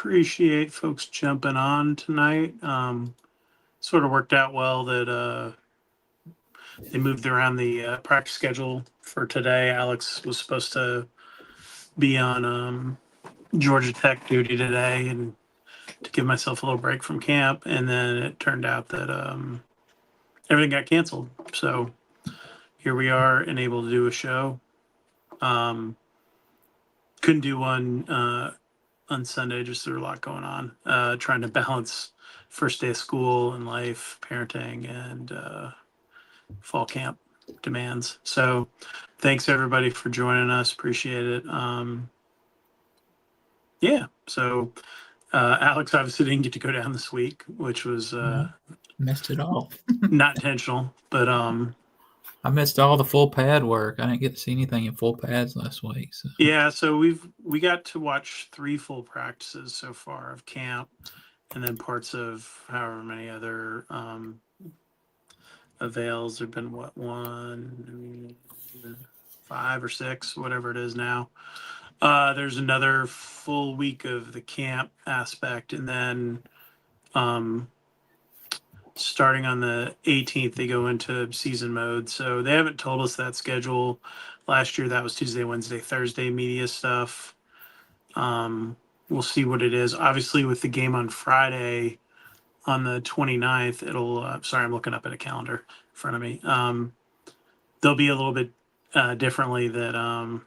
appreciate folks jumping on tonight. Sort of worked out well that they moved around the practice schedule for today. Alex was supposed to be on Georgia Tech duty today and to give myself a little break from camp. And then it turned out that everything got canceled. So here we are and able to do a show. Couldn't do one on Sunday, just there was a lot going on. Trying to balance first day of school and life, parenting, and fall camp demands. So thanks everybody for joining us. Appreciate it. Yeah. So Alex obviously didn't get to go down this week, which was missed it all. Not intentional, but I missed all the full pad work. I didn't get to see anything in full pads last week. So. Yeah, so we got to watch 3 full practices so far of camp, and then parts of however many other avails. There've been 5 or 6, whatever it is now. There's another full week of the camp aspect, and then starting on the 18th, they go into season mode. So they haven't told us that schedule. Last year, that was Tuesday, Wednesday, Thursday media stuff. We'll see what it is. Obviously, with the game on Friday on the 29th, it'll, sorry, I'm looking up at a calendar in front of me. There'll be a little bit differently that,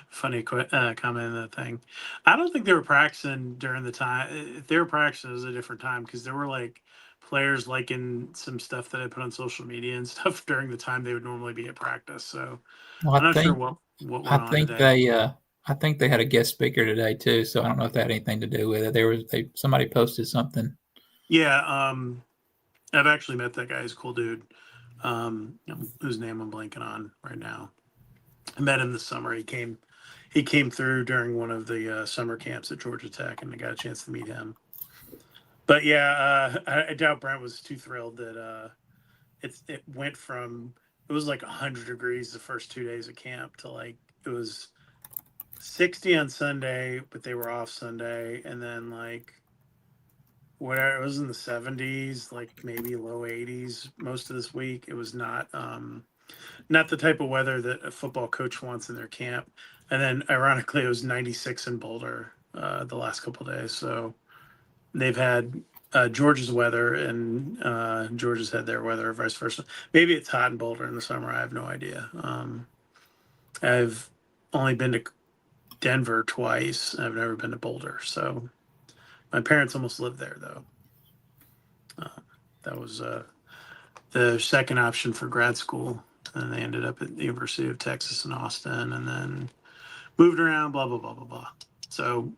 funny comment in the thing. I don't think they were practicing during the time. If they were practicing, it was a different time because there were like players liking some stuff that I put on social media and stuff during the time they would normally be at practice. So I'm not sure what went on today. I think they had a guest speaker today too. So I don't know if that had anything to do with it. Somebody posted something. Yeah, I've actually met that guy. He's a cool dude. Whose name I'm blanking on right now. I met him this summer. He came through during one of the summer camps at Georgia Tech, and I got a chance to meet him. But yeah, I doubt Brent was too thrilled that it went from, it was like 100 degrees the first 2 days of camp to like it was 60 on Sunday, but they were off Sunday, and then like whatever, it was in the 70s, like maybe low 80s most of this week. It was not the type of weather that a football coach wants in their camp. And then ironically, it was 96 in Boulder the last couple of days. So they've had Georgia's weather and Georgia's had their weather or vice versa. Maybe it's hot in Boulder in the summer. I have no idea. I've only been to Denver twice. I've never been to Boulder. So my parents almost lived there though. That was the second option for grad school. And they ended up at the University of Texas in Austin and then moved around, blah, blah, blah, blah, blah. So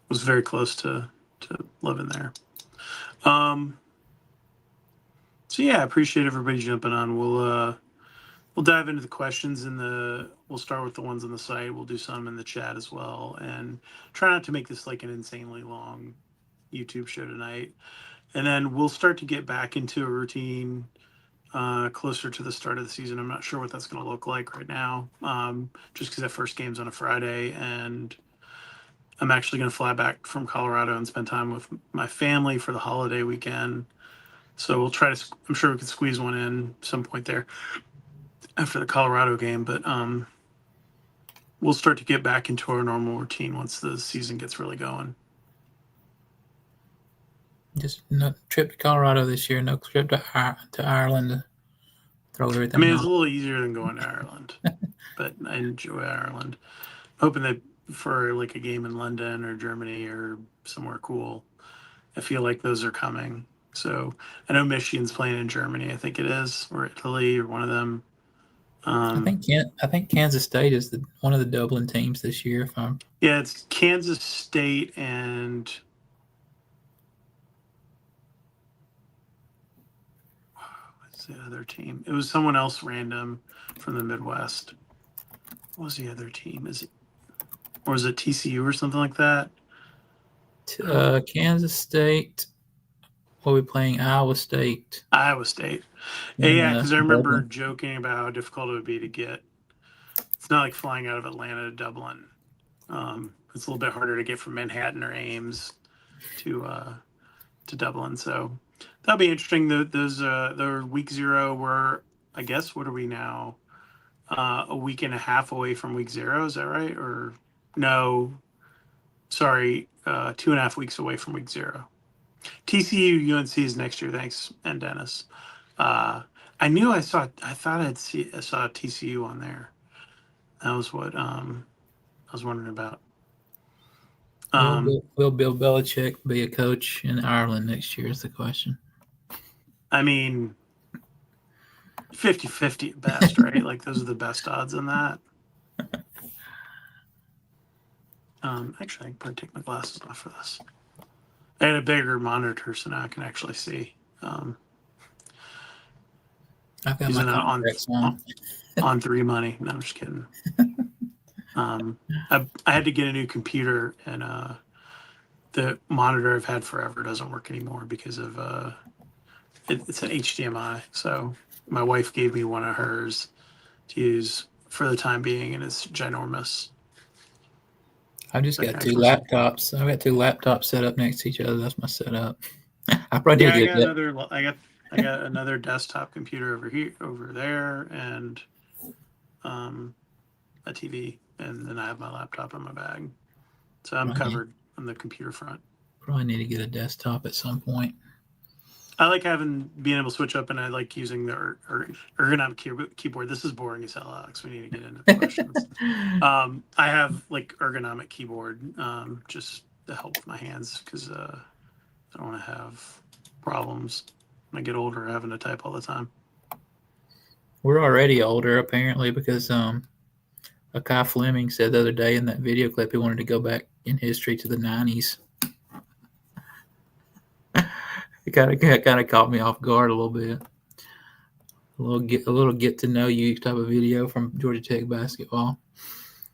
was very close to living there. So yeah, I appreciate everybody jumping on. We'll dive into the questions we'll start with the ones on the site. We'll do some in the chat as well and try not to make this like an insanely long YouTube show tonight. And then we'll start to get back into a routine closer to the start of the season. I'm not sure what that's going to look like right now, just because that first game's on a Friday, and I'm actually going to fly back from Colorado and spend time with my family for the holiday weekend. So we'll try to, I'm sure we can squeeze one in some point there after the Colorado game, but we'll start to get back into our normal routine once the season gets really going. Just no trip to Colorado this year, no trip to Ireland. Throw everything. I mean, it's a little easier than going to Ireland, but I enjoy Ireland. Hoping that for like a game in London or Germany or somewhere cool, I feel like those are coming. So I know Michigan's playing in Germany, I think it is, or Italy, or one of them. I think Kansas State is one of the Dublin teams this year. Yeah, it's Kansas State and what's the other team? It was someone else random from the Midwest. What was the other team? Is it TCU or something like that? Kansas State. What are we playing? Iowa State. Yeah, because I remember joking about how difficult it would be to get It's not like flying out of Atlanta to Dublin. It's a little bit harder to get from Manhattan or Ames to Dublin. So that'll be interesting. The week 0 were, I guess, what are we now? A week and a half away from week 0. Is that right? Or no? Sorry, 2.5 weeks away from week 0. TCU UNC is next year. Thanks, and Dennis. I knew I saw. I thought I saw TCU on there. That was what I was wondering about. Will Bill Belichick be a coach in Ireland next year? Is the question. I mean, 50-50 at best, right? Like those are the best odds on that. Actually, I can probably take my glasses off for this. I had a bigger monitor, so now I can actually see. I've got Using my that contacts on. on 3 money. No, I'm just kidding. I had to get a new computer, and the monitor I've had forever doesn't work anymore because of it's an HDMI. So my wife gave me one of hers to use for the time being, and it's ginormous. I've just got 2 laptops. I've got 2 laptops set up next to each other. That's my setup. I probably I got another desktop computer over there, and a TV, and then I have my laptop in my bag. So I'm covered on the computer front. Probably need to get a desktop at some point. I like being able to switch up, and I like using the ergonomic keyboard. This is boring as hell, Alex. We need to get into the questions. I have like ergonomic keyboard just to help with my hands because I don't want to have problems when I get older having to type all the time. We're already older, apparently, because Kai Fleming said the other day in that video clip he wanted to go back in history to the 90s. It kind of caught me off guard a little bit. A little get to know you type of video from Georgia Tech basketball.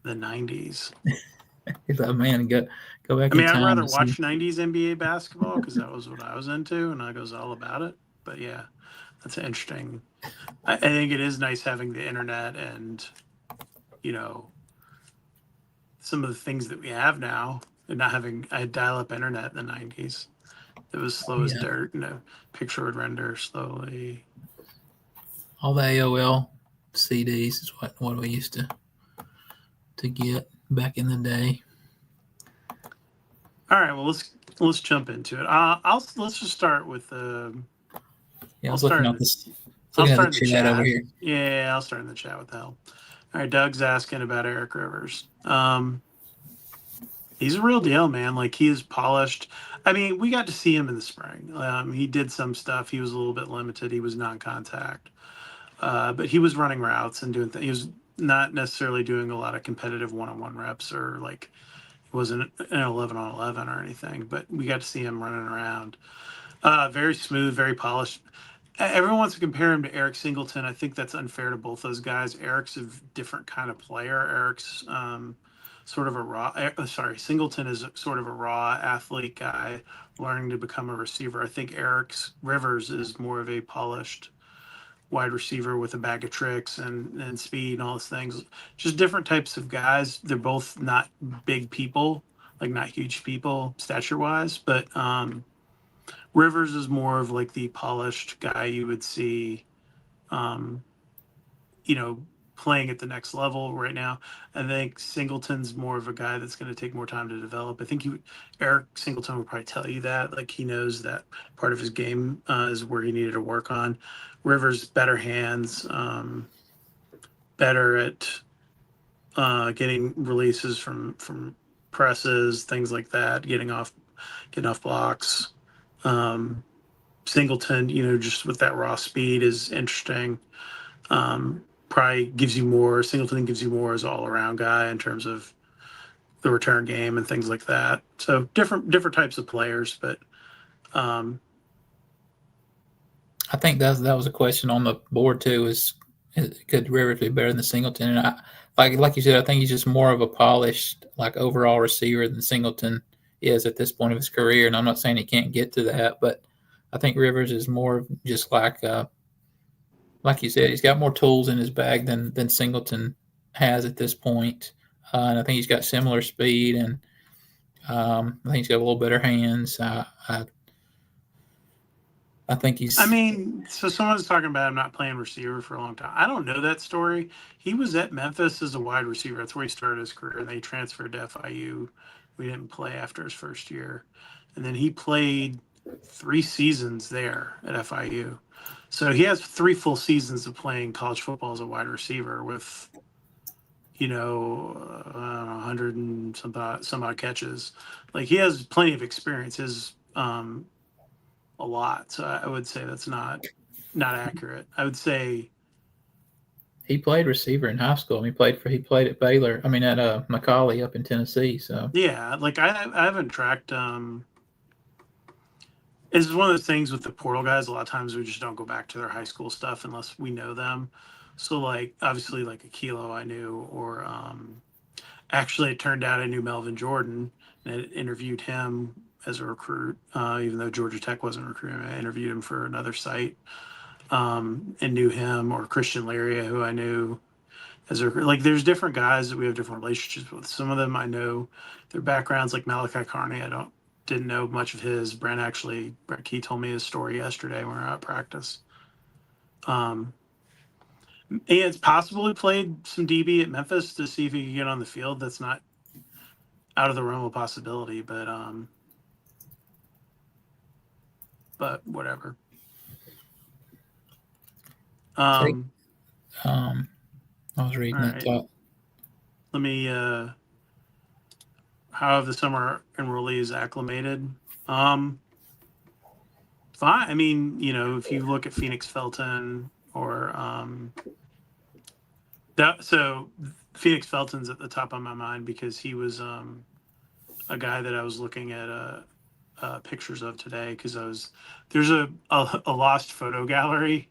The 90s. He's like, man, go back. I mean, I'd rather watch 90s NBA basketball because that was what I was into, and I goes all about it. But yeah, that's interesting. I think it is nice having the internet and some of the things that we have now, and not having. I had dial-up internet in the 90s. It was slow as dirt, and a picture would render slowly. All the AOL CDs is what we used to get back in the day. All right, well let's jump into it. Let's just start with I was looking at this. Looking at the chat over here. Yeah, I'll start in the chat with help. All right, Doug's asking about Eric Rivers. He's a real deal, man. Like, he is polished. I mean, we got to see him in the spring. He did some stuff. He was a little bit limited. He was non-contact, but he was running routes and doing things. He was not necessarily doing a lot of competitive one-on-one reps, or like he wasn't an 11-on-11 or anything. But we got to see him running around. Very smooth, very polished. Everyone wants to compare him to Eric Singleton. I think that's unfair to both those guys. Eric's a different kind of player. Eric's sort of a raw. Singleton is sort of a raw athlete guy learning to become a receiver. I think Rivers is more of a polished wide receiver with a bag of tricks and speed and all those things. Just different types of guys. They're both not big people, like not huge people stature-wise, but Rivers is more of like the polished guy you would see, playing at the next level right now. I think Singleton's more of a guy that's going to take more time to develop. I think Eric Singleton would probably tell you that. Like, he knows that part of his game is where he needed to work on. Rivers, better hands, better at getting releases from presses, things like that, getting off blocks. Singleton, just with that raw speed is interesting. Probably gives you more. Singleton gives you more as an all-around guy in terms of the return game and things like that. So different types of players, but I think that was a question on the board too. Is could Rivers be better than Singleton? And like you said, I think he's just more of a polished, like, overall receiver than Singleton is at this point of his career. And I'm not saying he can't get to that, but I think Rivers is more just like you said, he's got more tools in his bag than Singleton has at this point. And I think he's got similar speed, and I think he's got a little better hands. I think I he's mean, so someone's talking about him not playing receiver for a long time. I don't know that story. He was at Memphis as a wide receiver. That's where he started his career. And they transferred to FIU. We didn't play after his first year. And then he played 3 seasons there at FIU. So he has 3 full seasons of playing college football as a wide receiver with, I don't know, 100 and some odd catches. Like he has plenty of experience. His a lot. So I would say that's not accurate. I would say, he played receiver in high school. I mean, he played at Baylor. I mean, at Macaulay up in Tennessee. So yeah, like I haven't tracked. It's one of those things with the portal guys. A lot of times we just don't go back to their high school stuff unless we know them. So like obviously like a Kilo I knew, or actually it turned out I knew Melvin Jordan and I interviewed him as a recruit, even though Georgia Tech wasn't recruiting. I interviewed him for another site, and knew him, or Christian Laria, who I knew as a, like there's different guys that we have different relationships with. Some of them I know their backgrounds, like Malachi Carney. I didn't know much of his. Brent Key told me his story yesterday when we were at practice. Um, and it's possible he played some DB at Memphis to see if he could get on the field. That's not out of the realm of possibility, but whatever. take. Um, I was all reading that right. thought. Let me. How have the summer enrollees acclimated? Um, Fine. I mean, if you look at Phoenix Felton, or that, so Phoenix Felton's at the top of my mind because he was a guy that I was looking at pictures of today, because there's a lost photo gallery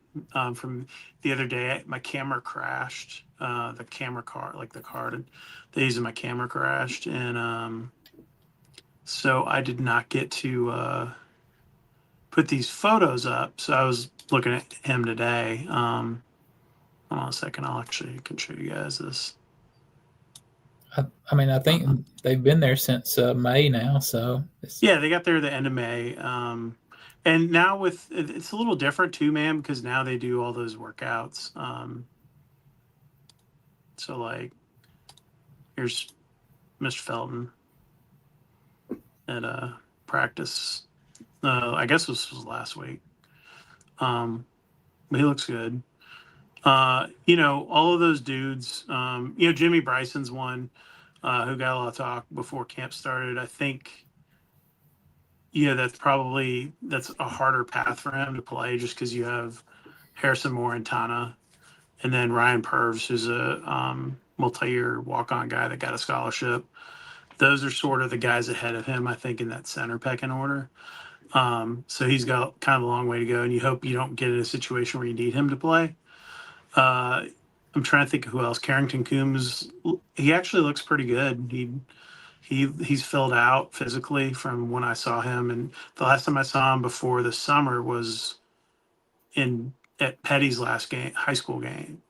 from the other day. My camera crashed. The camera card, like the card they used in my camera, crashed, and so I did not get to put these photos up. So I was looking at him today. Hold on a second. I can show you guys this. I mean, I Uh, think they've been there since May now. So yeah, they got there the end of May. And now it's a little different too, man, because now they do all those workouts. So like, here's Mr. Felton at practice. I guess this was last week. But he looks good. All of those dudes. Jimmy Bryson's one who got a lot of talk before camp started. I think, that's a harder path for him to play, just because you have Harrison Moore and Tana, and then Ryan Purves, who's a multi-year walk-on guy that got a scholarship. Those are sort of the guys ahead of him, I think, in that center pecking order. So he's got kind of a long way to go, and you hope you don't get in a situation where you need him to play. Uh, I'm trying to think of who else. Carrington Coombs, he actually looks pretty good. He's filled out physically from when I saw him, and the last time I saw him before the summer was in at Petty's last game, high school game,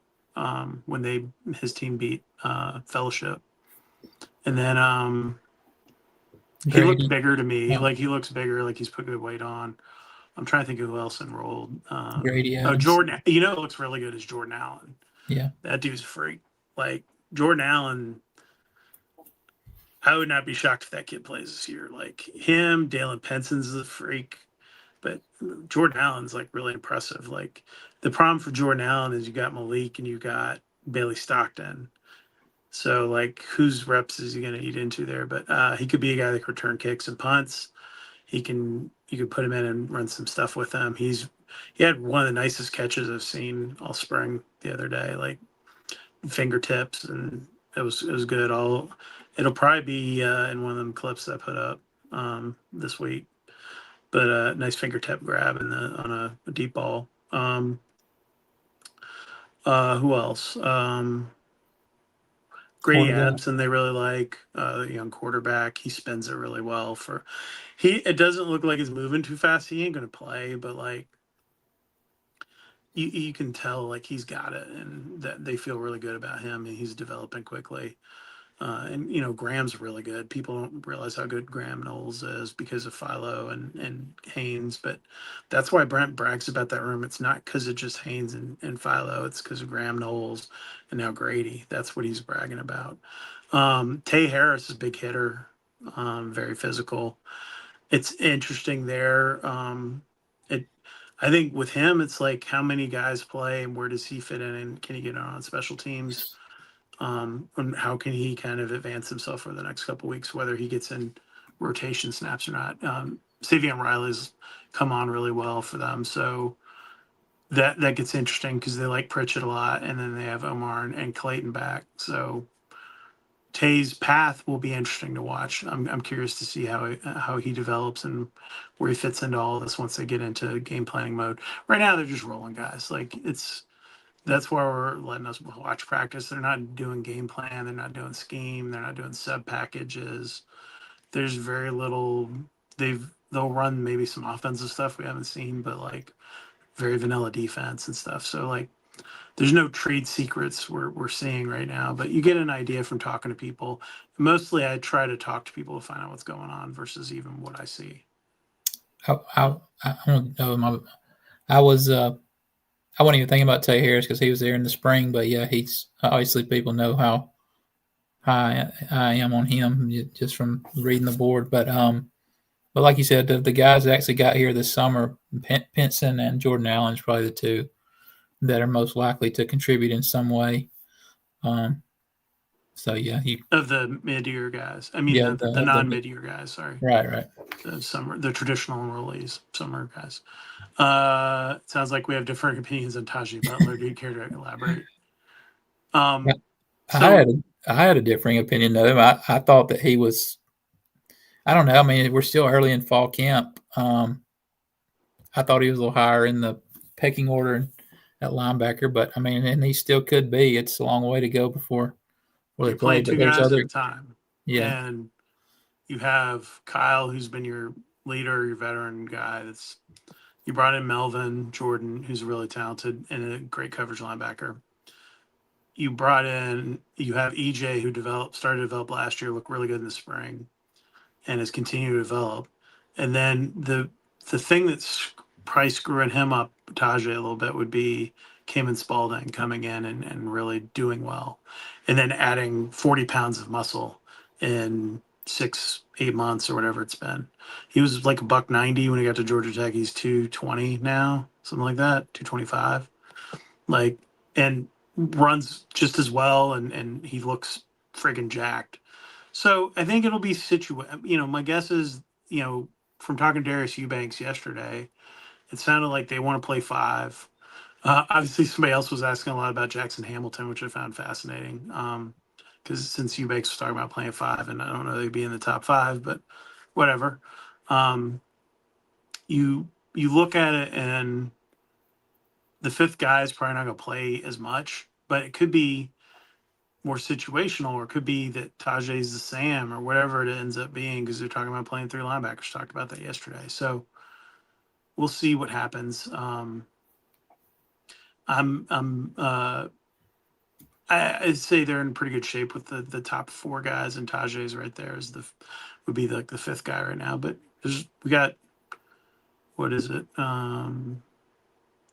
when his team beat Fellowship, and then he looked Grady, bigger to me. yeah, Like he looks bigger, like he's put good weight on. I'm trying to think of who else enrolled. Grady Oh, Adams, Jordan. You know, it looks really good as Jordan Allen. yeah, That dude's a freak. Like Jordan Allen, I would not be shocked if that kid plays this year. Like him, Dalen Penson's a freak, but Jordan Allen's like really impressive. Like the problem for Jordan Allen is you got Malik and you got Bailey Stockton. So like whose reps is he going to eat into there? But he could be a guy that can return kicks and punts. You could put him in and run some stuff with him. He had one of the nicest catches I've seen all spring the other day. Like fingertips, and it was good. It'll probably be in one of them clips that I put up this week. But nice fingertip grab on a deep ball. Who else? Grady quarterback. Adamson, they really like, the young quarterback. He spins it really well. It doesn't look like he's moving too fast. He ain't gonna play, but like you can tell like he's got it, and that they feel really good about him, and he's developing quickly. And Graham's really good. People don't realize how good Graham Knowles is because of Philo and Haynes, but that's why Brent brags about that room. It's not because of just Haynes and Philo. It's because of Graham Knowles and now Grady. That's what he's bragging about. Tay Harris is a big hitter, very physical. It's interesting there. It, I think with him, it's like how many guys play and where does he fit in, and can he get on special teams? And how can he kind of advance himself for the next couple of weeks, whether he gets in rotation snaps or not. Savion Riley's come on really well for them, so that gets interesting because they like Pritchett a lot, and then they have Omar and Clayton back. So Tay's path will be interesting to watch. I'm curious to see how he develops and where he fits into all this once they get into game planning mode. Right now, they're just rolling guys. Like that's why we're letting us watch practice. They're not doing game plan. They're not doing scheme. They're not doing sub packages. There's very little. They'll run maybe some offensive stuff we haven't seen, but like very vanilla defense and stuff. So like there's no trade secrets we're seeing right now, but you get an idea from talking to people. Mostly I try to talk to people to find out what's going on versus even what I see. I don't know. I was I wasn't even thinking about Tay Harris because he was there in the spring, but yeah, he's obviously people know how high I am on him just from reading the board. But like you said, the guys that actually got here this summer, Pinson and Jordan Allen is probably the two that are most likely to contribute in some way. So yeah, Of the mid-year guys, I mean yeah the non-mid-year guys. Sorry, right. the traditional enrollees, summer guys. It sounds like we have different opinions on Tajee Butler. Do you care to elaborate? Yeah, So I had a differing opinion of him. I thought that he was. I don't know. I mean, we're still early in fall camp. I thought he was a little higher in the pecking order at linebacker, but I mean, and he still could be. It's a long way to go before they you're play. playing But two there's guys at other, a time, yeah, and you have Kyle, who's been your leader, your veteran guy. You brought in Melvin Jordan, who's really talented and a great coverage linebacker. You have EJ, who started to develop last year, looked really good in the spring, and has continued to develop. And then the thing that's probably screwing him up, Tajay, a little bit would be Cayman Spalding coming in and really doing well, and then adding 40 pounds of muscle in 6-8 months or whatever it's been. He was like a $190 when he got to Georgia Tech. He's 220 now, something like that, 225. Like, and runs just as well, and he looks friggin' jacked. So I think it'll be my guess is, from talking to Darius Eubanks yesterday, it sounded like they want to play five. Obviously, somebody else was asking a lot about Jackson Hamilton, which I found fascinating. Because since Eubanks was talking about playing five, and I don't know they'd be in the top five, but whatever. Um, you look at it, and the fifth guy is probably not going to play as much, but it could be more situational, or it could be that Tajay's the Sam or whatever it ends up being, because they're talking about playing three linebackers. Talked about that yesterday. So we'll see what happens. I'd say they're in pretty good shape with the top four guys, and Tajay's right there as would be like the fifth guy right now. But we got, what is it?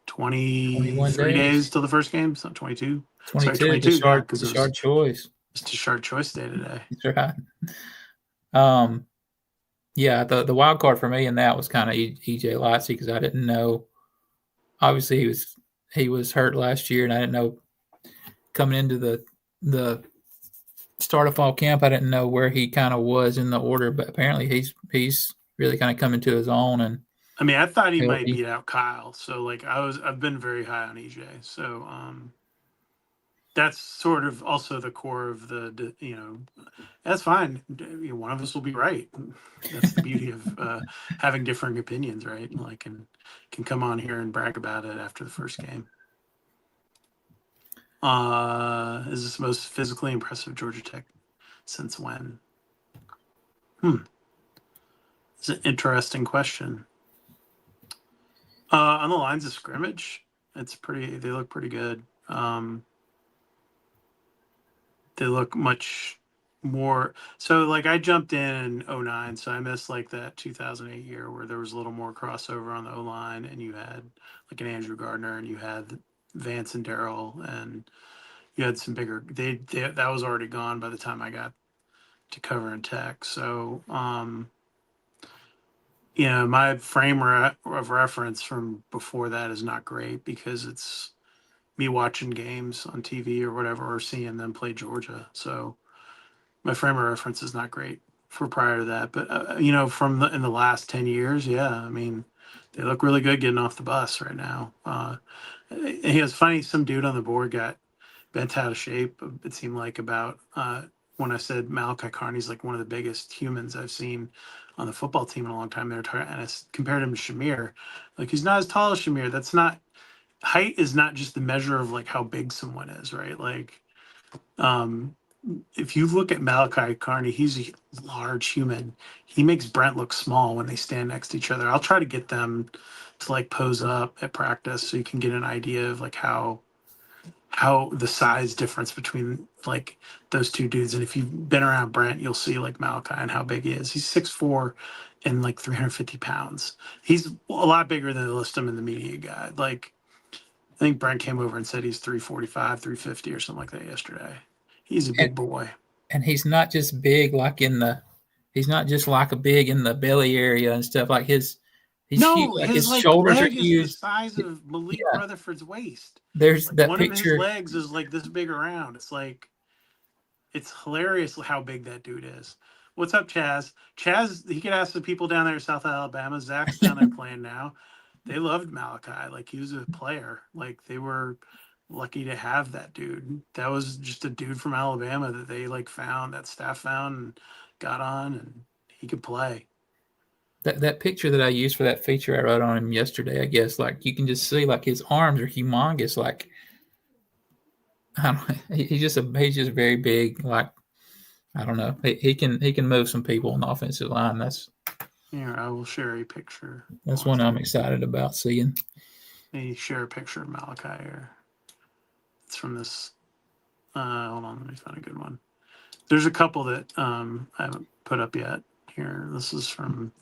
21 23 days, days till the first game. It's not 22. Sorry, 22. 22. Yeah, because it was Shard choice. just a short choice day today. That's right. Yeah, the wild card for me in that was kind of EJ Lightsey because I didn't know. Obviously, he was hurt last year, and I didn't know coming into the start of fall camp. I didn't know where he kind of was in the order, but apparently he's really kind of coming to his own. And I mean, I thought he might healthy. beat out Kyle. So like I've been very high on EJ. So that's sort of also the core of that's fine. One of us will be right. That's the beauty of having differing opinions, right? Like, and can come on here and brag about it after the first game. Is this the most physically impressive Georgia Tech since when? It's an interesting question. On the lines of scrimmage, They look pretty good. They look much more. So like I jumped in 09, so I missed like that 2008 year where there was a little more crossover on the O line, and you had like an Andrew Gardner, and you had Vance and Darrell, and you had some bigger. They that was already gone by the time I got to covering tech. So my frame of reference from before that is not great because it's me watching games on TV or whatever, or seeing them play Georgia. So my frame of reference is not great for prior to that. But from in the last 10 years, yeah, I mean, they look really good getting off the bus right now. It was funny. Some dude on the board got bent out of shape. It seemed like about when I said Malachi Carney's like one of the biggest humans I've seen on the football team in a long time. They were and I compared him to Shamir. Like he's not as tall as Shamir. That's not height is not just the measure of like how big someone is, right? Like um if you look at Malachi Carney, he's a large human. He makes Brent look small when they stand next to each other. I'll try to get them to like pose up at practice so you can get an idea of like how the size difference between like those two dudes. And if you've been around Brent, you'll see like Malachi and how big he is. He's 6'4" and like 350 pounds. He's a lot bigger than they list him in the media guide. Like I think Brent came over and said he's 345, 350 or something like that yesterday. He's a And, big boy. and he's not just big like he's not just like a big in the belly area and stuff. Like he's huge. No, Like his his like shoulders are leg is the huge. size of Malik Yeah, Rutherford's waist. there's Like that one of his picture. legs is like this big around. It's hilarious how big that dude is. What's up, Chaz? Chaz, he could ask the people down there in South Alabama. Zach's down there playing now. They loved Malachi. Like he was a player. Like they were lucky to have that dude. That was just a dude from Alabama that they like found, that staff found and got on, and he could play. That picture that I used for that feature I wrote on him yesterday, I guess, like you can just see like his arms are humongous. Like I don't, he's just very big. Like I don't know, he can move some people on the offensive line. Here, I will share a picture. That's one I'm excited about seeing. Maybe share a picture of Malachi here. It's from this. Hold on, let me find a good one. There's a couple that I haven't put up yet. Here, this is from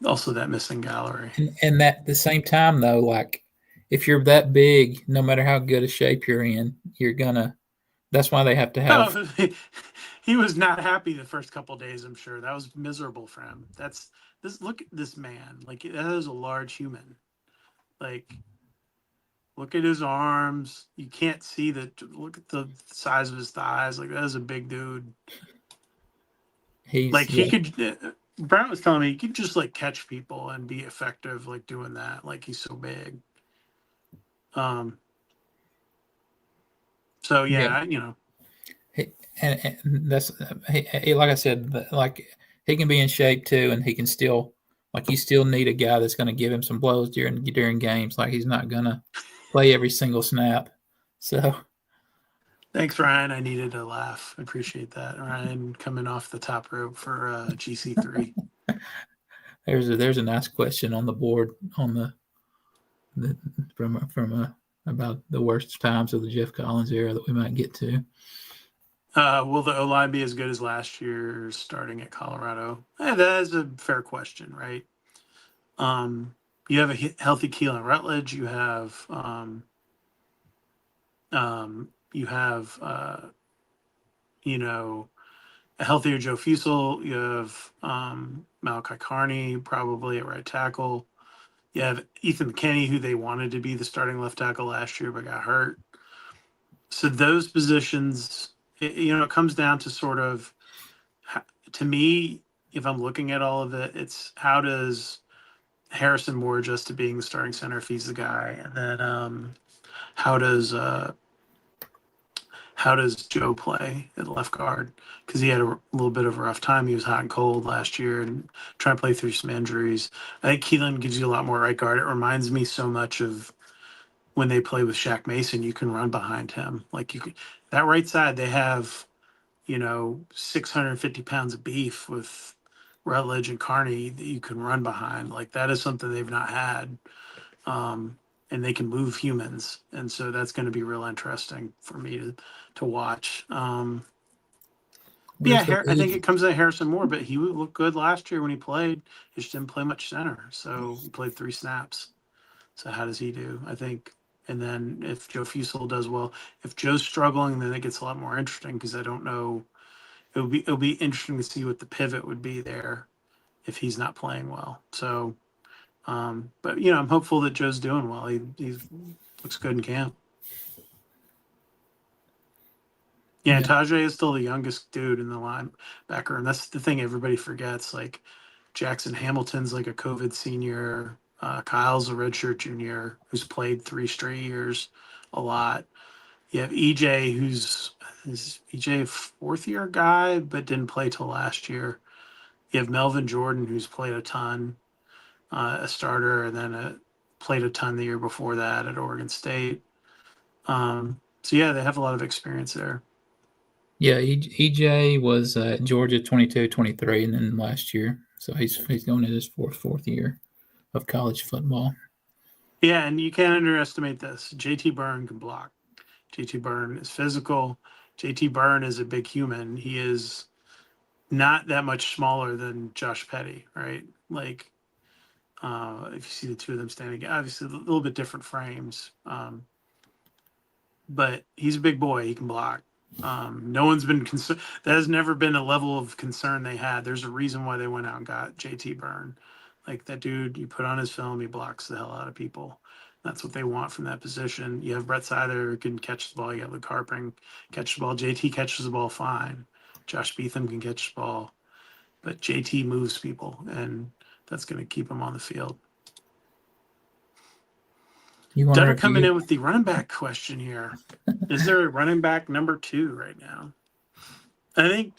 also that missing gallery. And at the same time, though, like if you're that big, no matter how good a shape you're in, you're gonna. That's why they have to have. Oh, he was not happy the first couple of days. I'm sure that was miserable for him. That's this. Look at this man. Like that is a large human. Like look at his arms. You can't see that. Look at the size of his thighs. Like that is a big dude. He's Like he yeah. could. Brent was telling me he could just like catch people and be effective like doing that. Like he's so big. Um. So Yeah. yeah, And that's like I said, like he can be in shape too, and he can still like you still need a guy that's going to give him some blows during games. Like he's not going to play every single snap. So Thanks, Ryan. I needed a laugh. I appreciate that, Ryan, coming off the top rope for GC3. there's a nice question on the board on the from about the worst times of the Jeff Collins era that we might get to. Will the O line be as good as last year starting at Colorado? That is a fair question, right? You have a healthy Keelan Rutledge. You have a healthier Joe Fusel. You have Malachi Carney probably at right tackle. You have Ethan McKinney, who they wanted to be the starting left tackle last year but got hurt. So those positions, it comes down to sort of, to me, if I'm looking at all of it, it's how does Harrison Moore adjust to being the starting center if he's the guy, and then how does how does Joe play at left guard? Because he had a little bit of a rough time. He was hot and cold last year and trying to play through some injuries. I think Keelan gives you a lot more right guard. It reminds me so much of when they play with Shaq Mason. You can run behind him. Like that right side, they have 650 pounds of beef with Rutledge and Carney that you can run behind. Like that is something they've not had. and they can move humans, and so that's going to be real interesting for me to watch. Very Yeah, so I think good. it comes to Harrison Moore, but he looked good last year when he played. He just didn't play much center, so he played 3 snaps. So how does he do? I think, and then if Joe Fusel does well, if Joe's struggling, then it gets a lot more interesting because I don't know. It'll be interesting to see what the pivot would be there if he's not playing well. So, but I'm hopeful that Joe's doing well. He looks good in camp. Yeah, Yeah. Tajay is still the youngest dude in the linebacker, and that's the thing everybody forgets. Like Jackson Hamilton's like a COVID senior. Kyle's a redshirt junior who's played 3 straight years, a lot. You have EJ, is EJ a 4th year guy, but didn't play till last year. You have Melvin Jordan, who's played a ton, a starter, and then played a ton the year before that at Oregon State. So yeah, they have a lot of experience there. Yeah, EJ was at Georgia 22, 23, and then last year. So he's going into his fourth year of college football. Yeah, and you can't underestimate this. JT Byrne can block. JT Byrne is physical. JT Byrne is a big human. He is not that much smaller than Josh Petty, right? Like, if you see the two of them standing, obviously a little bit different frames, but he's a big boy. He can block. No one's been concerned. That has never been a level of concern they had. There's a reason why they went out and got JT Byrne. Like that dude, you put on his film, he blocks the hell out of people. That's what they want from that position. You have Brett Seither who can catch the ball. You have Luke Harpring catch the ball. JT catches the ball fine. Josh Beetham can catch the ball, but JT moves people, and that's going to keep him on the field. You wonder Dutter if coming you in with the running back question here. Is there a running back number 2 right now? I think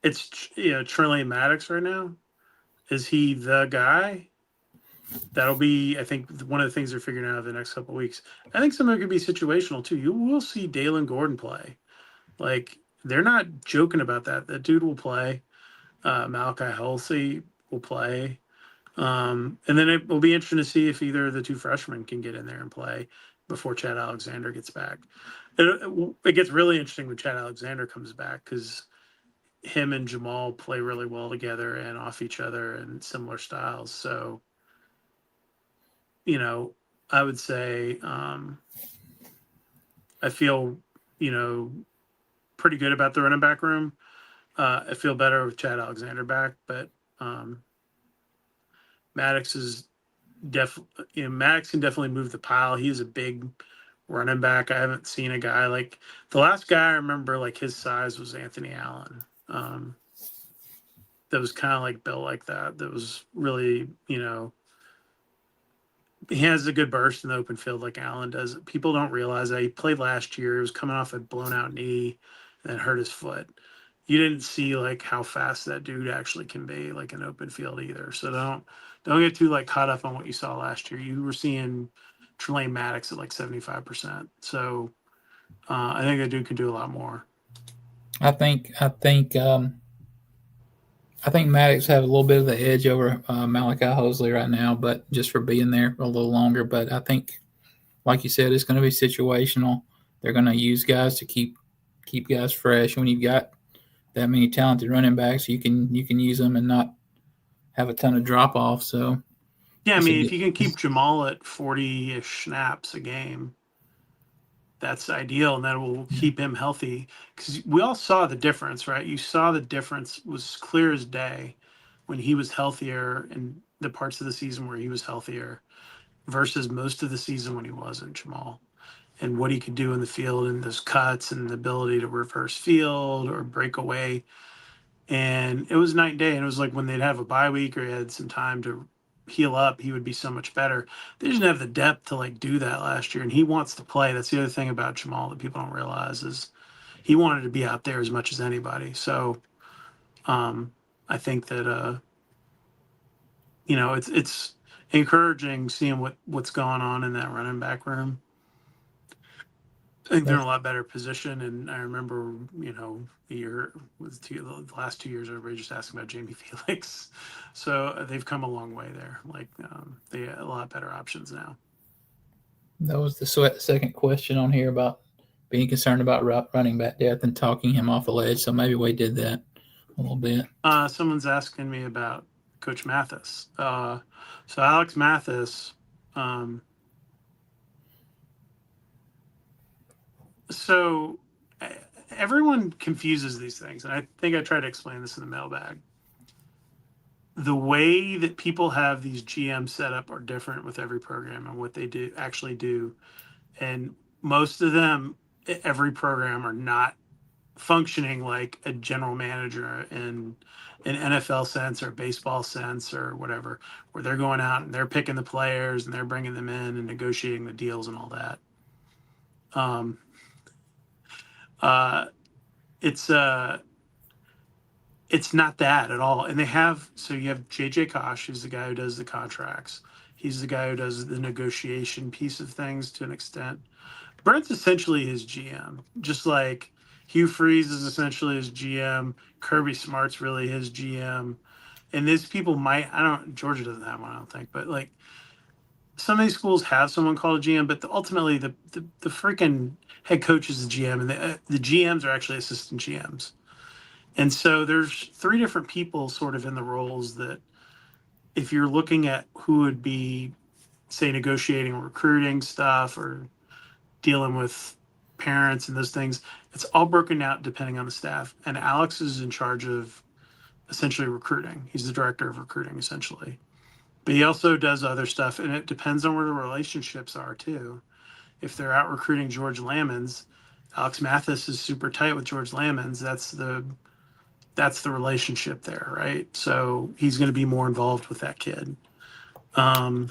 it's Trillane Maddox right now. Is he the guy? That'll be, I think, one of the things they're figuring out the next couple of weeks. I think some of it could be situational too. You will see Dalen Gordon play. Like they're not joking about that. That dude will play. Malachi Halsey will play. And then it will be interesting to see if either of the 2 freshmen can get in there and play before Chad Alexander gets back. It gets really interesting when Chad Alexander comes back because him and Jamal play really well together and off each other and similar styles. So, I would say I feel, pretty good about the running back room. I feel better with Chad Alexander back, but Maddox is Maddox can definitely move the pile. He's a big running back. I haven't seen a guy like the last guy I remember like his size was Anthony Allen. That was kind of like built like that. That was really, he has a good burst in the open field like Allen does. People don't realize that he played last year. He was coming off a blown out knee and hurt his foot. You didn't see like how fast that dude actually can be like an open field either. So don't get too like caught up on what you saw last year. You were seeing Trillane Maddox at like 75%. So I think that dude can do a lot more. I think Maddox have a little bit of the edge over Malachi Hosley right now, but just for being there a little longer. But I think, like you said, it's going to be situational. They're going to use guys to keep guys fresh. When you've got that many talented running backs, you can use them and not have a ton of drop off. So Yeah, I it's a mean, if good, you can keep Jamal at 40-ish snaps a game, that's ideal, and that will keep him healthy. Because we all saw the difference, right? You saw the difference was clear as day when he was healthier in the parts of the season where he was healthier versus most of the season when he wasn't, Jamal. And what he could do in the field and those cuts and the ability to reverse field or break away. And it was night and day. And it was like when they'd have a bye week or he had some time to heal up, he would be so much better. They didn't have the depth to like do that last year. And he wants to play. That's the other thing about Jamal that people don't realize is he wanted to be out there as much as anybody. So I think that it's encouraging seeing what's going on in that running back room. I think they're in a lot better position. And I remember, the last 2 years, everybody just asking about Jamie Felix. So they've come a long way there. Like they have a lot better options now. That was the second question on here about being concerned about running back depth and talking him off the ledge. So maybe we did that a little bit. Someone's asking me about Coach Mathis. So Alex Mathis. So everyone confuses these things, and I think I tried to explain this in the mailbag. The way that people have these GMs set up are different with every program and what they actually do. And most of them, every program, are not functioning like a general manager in an NFL sense or baseball sense or whatever, where they're going out and they're picking the players and they're bringing them in and negotiating the deals and all that. It's not that at all. And you have JJ Kosh, who's the guy who does the contracts. He's the guy who does the negotiation piece of things to an extent. Brent's essentially his GM, just like Hugh Freeze is essentially his GM. Kirby Smart's really his GM. And these people Georgia doesn't have one, I don't think, but like some of these schools have someone called a GM, but ultimately the freaking head coach is the GM, and the GMs are actually assistant GMs. And so there's three different people sort of in the roles that if you're looking at who would be, say, negotiating recruiting stuff or dealing with parents and those things, it's all broken out depending on the staff. And Alex is in charge of essentially recruiting. He's the director of recruiting, essentially. But he also does other stuff, and it depends on where the relationships are, too. If they're out recruiting George Lammons, Alex Mathis is super tight with George Lammons. That's the relationship there, right? So he's going to be more involved with that kid. And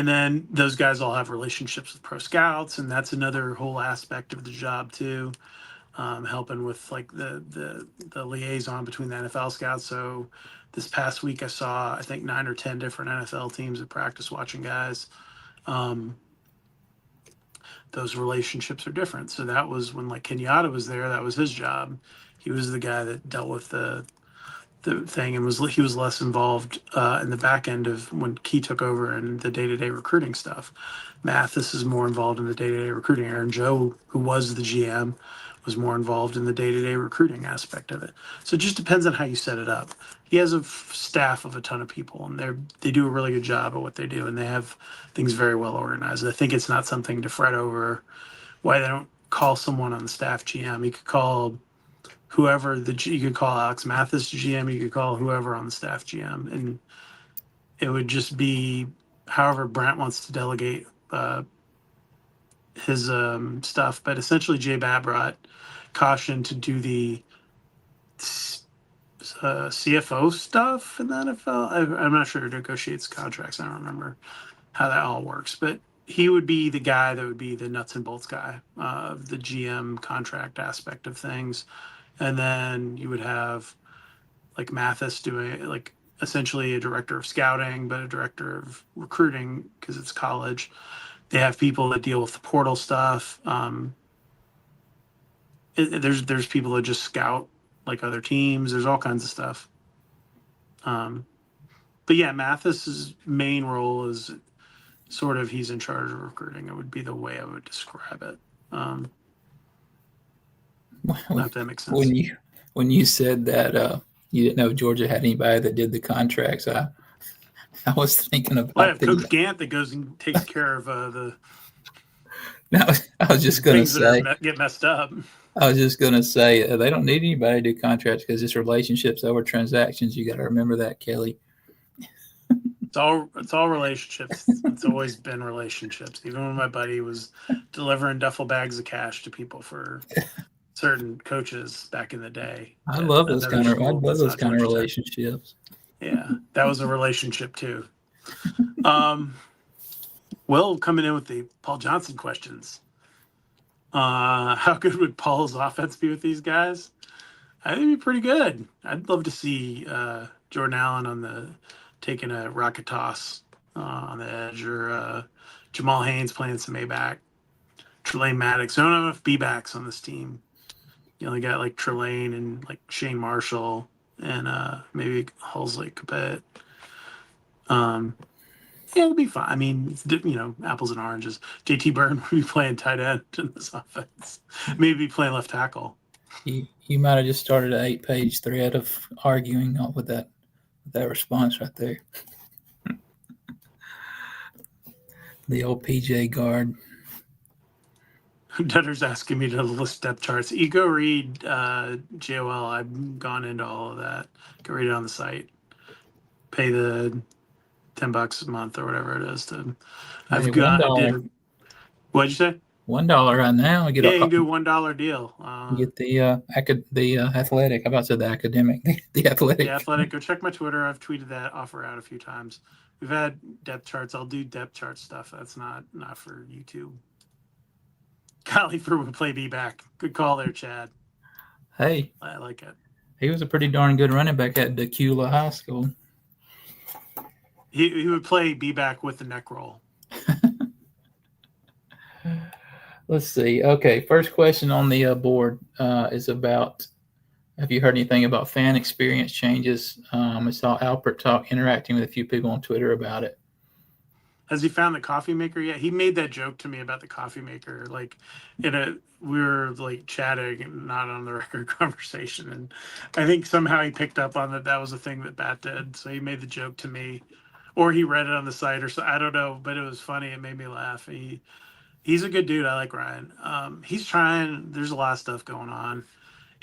then those guys all have relationships with pro scouts, and that's another whole aspect of the job too, helping with like the liaison between the NFL scouts. So this past week I saw, I think, 9 or 10 different NFL teams at practice watching guys. Those relationships are different. So that was when like Kenyatta was there, that was his job. He was the guy that dealt with the thing, and he was less involved in the back end of when Key took over and the day-to-day recruiting stuff. Mathis is more involved in the day-to-day recruiting. Aaron Joe, who was the GM, was more involved in the day-to-day recruiting aspect of it. So it just depends on how you set it up. He has a staff of a ton of people, and they do a really good job at what they do, and they have things very well organized. I think it's not something to fret over why they don't call someone on the staff GM. You could call whoever you could call Alex Mathis GM, you could call whoever on the staff GM, and it would just be however Brent wants to delegate his stuff. But essentially, Jay Babrot cautioned to do the CFO stuff in the NFL. I'm not sure who negotiates contracts. I don't remember how that all works, but he would be the guy that would be the nuts and bolts guy of the GM contract aspect of things. And then you would have like Mathis doing like essentially a director of scouting, but a director of recruiting because it's college. They have people that deal with the portal stuff. There's people that just scout like other teams. There's all kinds of stuff. But yeah, Mathis's main role is sort of he's in charge of recruiting. It would be the way I would describe it. If that makes sense. When you said that you didn't know if Georgia had anybody that did the contracts, I was thinking about. Well, I have Coach Gant that goes and takes care of the. No, I was just going to say get messed up. I was just going to say they don't need anybody to do contracts because it's relationships over transactions. You got to remember that, Kelly. It's all relationships. It's always been relationships. Even when my buddy was delivering duffel bags of cash to people for certain coaches back in the day. I love those kind of relationships. Yeah, that was a relationship too. Will coming in with the Paul Johnson questions. How good would Paul's offense be with these guys? I think it'd be pretty good. I'd love to see Jordan Allen taking a rocket toss on the edge, or Jamal Haynes playing some A-back. Trelane Maddox. I don't have enough B-backs on this team. You only got like Trelane and like Shane Marshall and maybe Hulsley Capet. Yeah, it'll be fine. I mean, apples and oranges. JT Byrne would be playing tight end in this offense. Maybe playing left tackle. You might have just started an 8-page thread of arguing with that response right there. The old PJ guard. Dutter's asking me to list depth charts. You go read JOL. I've gone into all of that. Go read it on the site. Pay the $10 a month or whatever it is to. Hey, $1. What'd you say? $1 right now. You can do a $1 deal. Get the athletic. How about the academic? The athletic. The athletic. Go check my Twitter. I've tweeted that offer out a few times. We've had depth charts. I'll do depth chart stuff. That's not for YouTube. Golly, would play B back. Good call there, Chad. Hey, I like it. He was a pretty darn good running back at Decula High School. He would play B back with the neck roll. Let's see. Okay, first question on the board is about, have you heard anything about fan experience changes? I saw Alpert interacting with a few people on Twitter about it. Has he found the coffee maker yet? He made that joke to me about the coffee maker. Like, we were like chatting and not on the record conversation. And I think somehow he picked up on that was a thing that Bat did. So he made the joke to me, or he read it on the site or so. I don't know, but it was funny. It made me laugh. He's a good dude. I like Ryan. He's trying. There's a lot of stuff going on.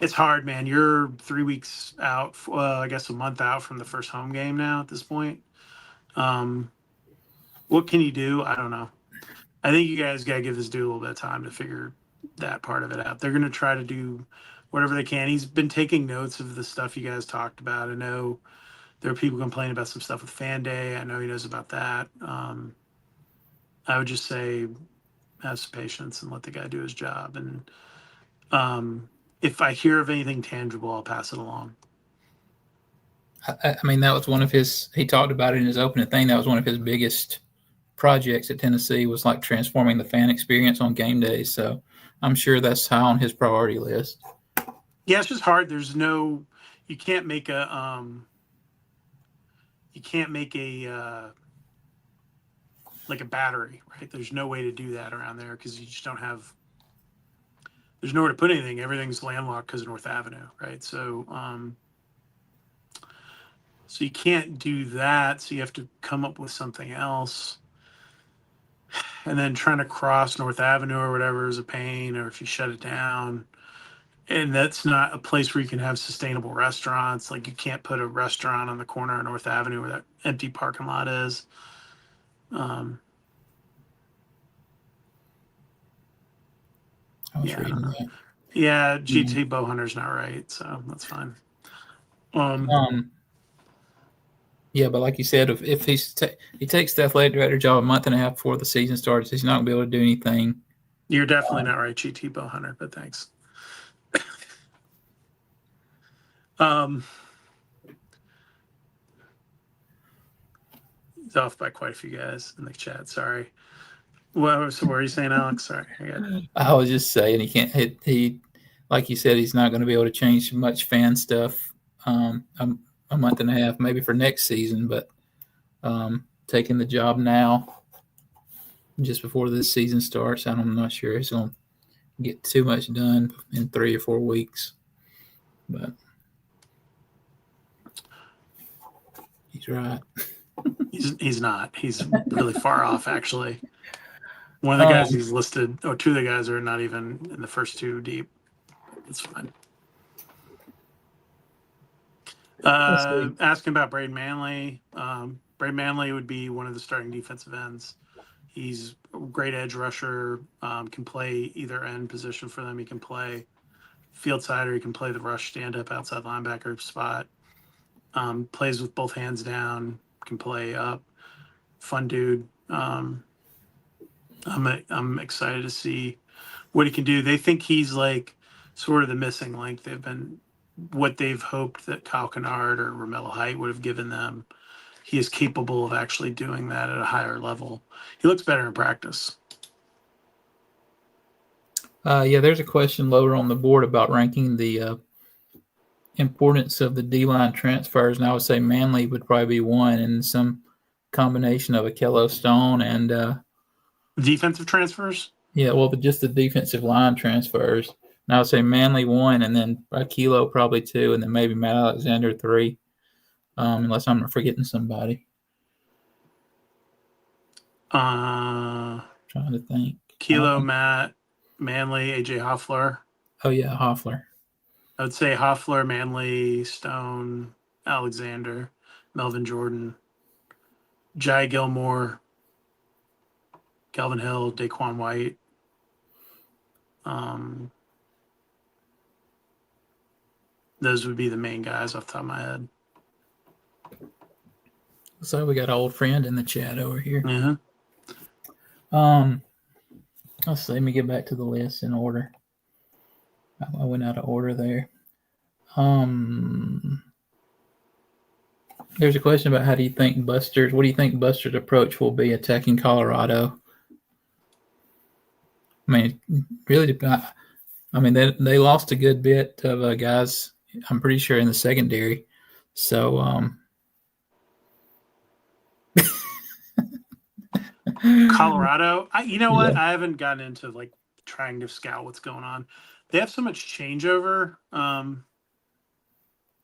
It's hard, man. You're 3 weeks out. I guess a month out from the first home game now at this point. What can you do? I don't know. I think you guys got to give this dude a little bit of time to figure that part of it out. They're going to try to do whatever they can. He's been taking notes of the stuff you guys talked about. I know there are people complaining about some stuff with Fan Day. I know he knows about that. I would just say have some patience and let the guy do his job. And if I hear of anything tangible, I'll pass it along. I mean, that was one of his, he talked about it in his opening thing. That was one of his biggest projects at Tennessee, was like transforming the fan experience on game days. So I'm sure that's high on his priority list. Yeah, it's just hard. You can't make a like a battery, right? There's no way to do that around there because you just don't have, there's nowhere to put anything. Everything's landlocked because of North Avenue, right? So you can't do that. So you have to come up with something else. And then trying to cross North Avenue or whatever is a pain, or if you shut it down. And that's not a place where you can have sustainable restaurants. Like, you can't put a restaurant on the corner of North Avenue where that empty parking lot is. I was reading that. Yeah, GT Bowhunter's not right, so that's fine. Yeah, but like you said, if he takes the athletic director job a month and a half before the season starts, he's not going to be able to do anything. You're definitely not right, GT Bowhunter, but thanks. He's off by quite a few guys in the chat. Sorry. What were you saying, Alex? Sorry. I was just saying he can't. He like you said, he's not going to be able to change much fan stuff. A month and a half, maybe for next season, but taking the job now, just before this season starts, I'm not sure he's going to get too much done in 3 or 4 weeks. But he's right. He's not. He's really far off, actually. One of the guys he's listed, or two of the guys are not even in the first 2 deep. It's fine. Asking about Braden Manley. Braden Manley would be one of the starting defensive ends. He's a great edge rusher, can play either end position for them. He can play field side, or he can play the rush stand-up outside linebacker spot. Plays with both hands down, can play up. Fun dude. I'm excited to see what he can do. They think he's like sort of the missing link. What they've hoped that Kyle Kennard or Romello Height would have given them. He is capable of actually doing that at a higher level. He looks better in practice. Yeah, there's a question lower on the board about ranking the importance of the D-line transfers, and I would say Manley would probably be one, and some combination of a Stone and Defensive transfers. but just the defensive line transfers. And I would say Manley one, and then Kilo probably two, and then maybe Matt Alexander three, unless I'm forgetting somebody. Trying to think. Kilo, Matt, Manley, AJ Hoffler. Oh yeah, Hoffler. I would say Hoffler, Manley, Stone, Alexander, Melvin Jordan, Jai Gilmore, Calvin Hill, Daquan White. Those would be the main guys off the top of my head. So we got an old friend in the chat over here. Yeah. Let's see. Let me get back to the list in order. I went out of order there. There's a question about what do you think Buster's approach will be attacking Colorado? I mean, really, they lost a good bit of guys, I'm pretty sure, in the secondary. So, Colorado, what? I haven't gotten into like trying to scout what's going on. They have so much changeover.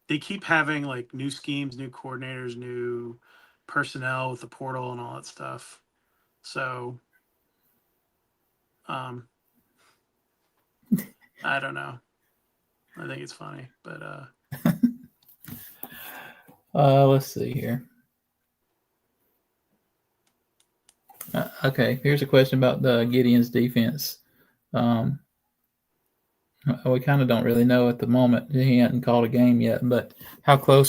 They keep having like new schemes, new coordinators, new personnel with the portal and all that stuff. So, I don't know. I think it's funny, but let's see here. Okay, here's a question about the Gideon's defense. We kind of don't really know at the moment. He hadn't called a game yet, but how far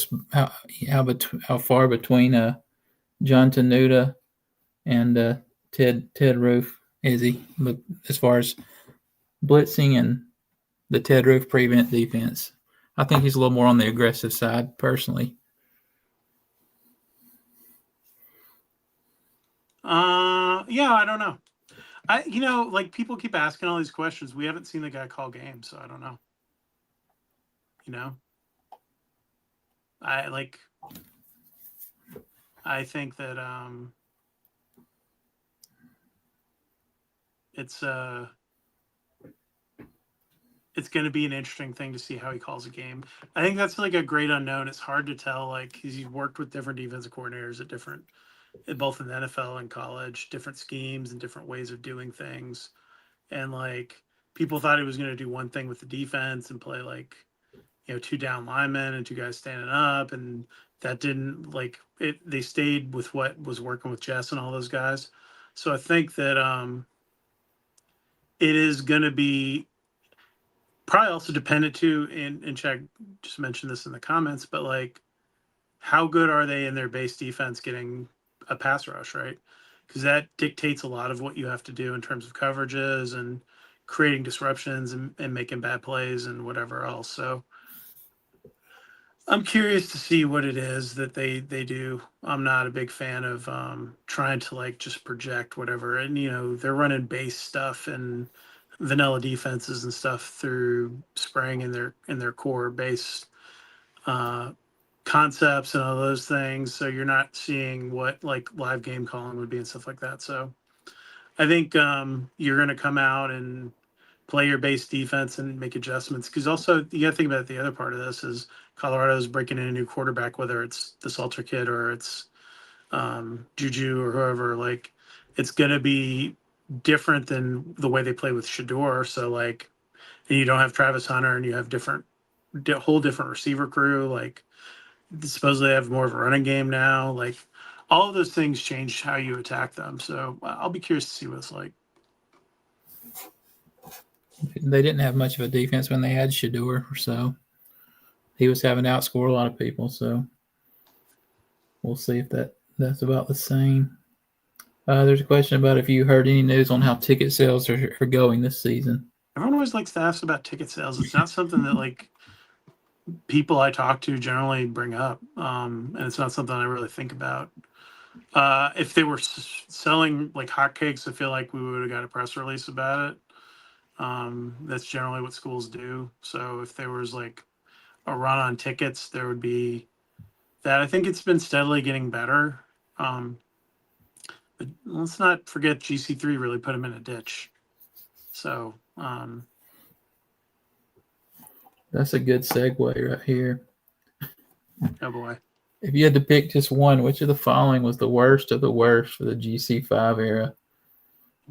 between John Tenuta and Ted Roof is he? But as far as blitzing and the Ted Roof prevent defense, I think he's a little more on the aggressive side, personally. Yeah, I don't know. Like people keep asking all these questions. We haven't seen the guy call games, so I don't know. I think that it's going to be an interesting thing to see how he calls a game. I think that's like a great unknown. It's hard to tell, like, he's worked with different defensive coordinators both in the NFL and college, different schemes and different ways of doing things. And like people thought he was going to do one thing with the defense and play like, two down linemen and two guys standing up. And that didn't they stayed with what was working with Jess and all those guys. So I think that it is going to be probably also dependent too, and Chad just mentioned this in the comments, but like how good are they in their base defense getting a pass rush, right? Because that dictates a lot of what you have to do in terms of coverages and creating disruptions and making bad plays and whatever else. So I'm curious to see what it is that they do. I'm not a big fan of trying to like just project whatever. And, they're running base stuff and vanilla defenses and stuff through spraying in their core base concepts and all those things. So you're not seeing what like live game calling would be and stuff like that. So I think you're going to come out and play your base defense and make adjustments. Because also you got to think about the other part of this is Colorado's breaking in a new quarterback, whether it's the Salter kid or it's Juju or whoever. Like it's going to be different than the way they play with Shador. So like, and you don't have Travis Hunter and you have whole different receiver crew. Like supposedly they have more of a running game now. Like all of those things change how you attack them. So I'll be curious to see what it's like. They didn't have much of a defense when they had Shador, so he was having to outscore a lot of people. So we'll see if that's about the same. There's a question about if you heard any news on how ticket sales are going this season. Everyone always likes to ask about ticket sales. It's not something that like people I talk to generally bring up, and it's not something I really think about. If they were selling like hotcakes, I feel like we would have got a press release about it. That's generally what schools do. So if there was like a run on tickets, there would be that. I think it's been steadily getting better. But let's not forget GC3 really put him in a ditch. So, That's a good segue right here. oh boy. If you had to pick just one, which of the following was the worst of the worst for the GC5 era?